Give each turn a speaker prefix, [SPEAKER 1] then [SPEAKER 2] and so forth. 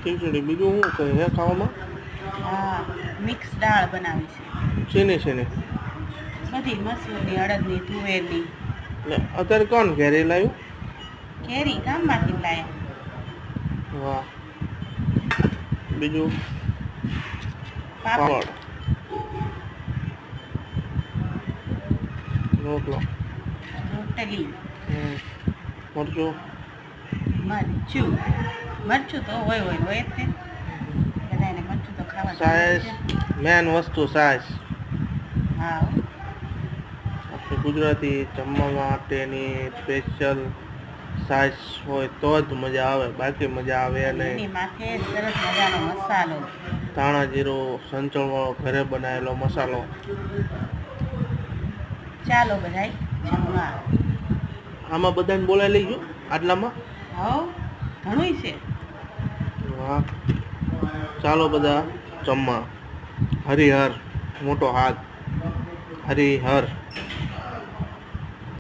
[SPEAKER 1] ખીચડી બીજું શું કહે હે ખાવામાં?
[SPEAKER 2] હા, મિક્સ દાળ બનાવી છે.
[SPEAKER 1] શેની શેની?
[SPEAKER 2] બધી મસૂરની, અડદની, તુવેરની.
[SPEAKER 1] ને અત્યારે કોણ ઘેરે લાવ્યું?
[SPEAKER 2] કેરી ગામમાંથી લાયા.
[SPEAKER 1] વાહ. બીજું?
[SPEAKER 2] પાપડ.
[SPEAKER 1] પાપડ, રોટલો.
[SPEAKER 2] રોટલી.
[SPEAKER 1] મરચું.
[SPEAKER 2] મરચું. મરચું તો હોય જ તે. બધાને મરચું તો ખાવા જોઈએ
[SPEAKER 1] સાઈઝ
[SPEAKER 2] છે.
[SPEAKER 1] મેન વસ્તુ સાઈઝ.
[SPEAKER 2] હા.
[SPEAKER 1] આપણે ગુજરાતી જમવા માટેની સ્પેશિયલ સાઈઝ હોય તો જ મજા આવે, બાકી મજા આવે
[SPEAKER 2] અને
[SPEAKER 1] નહીં.
[SPEAKER 2] એની માથે સરસ મજાનો મસાલો.
[SPEAKER 1] ધાણા જીરું સંચળવાળો ઘરે બનાવેલો મસાલો.
[SPEAKER 2] ચાલો બધાય જમવા.
[SPEAKER 1] આમાં બધાને બોલાવી લઈજો આટલામાં.
[SPEAKER 2] હવ ઘણુંય છે.
[SPEAKER 1] વાહ. ચાલો બધા જમવા. હરિહર મોટો હાથ. હરિહર.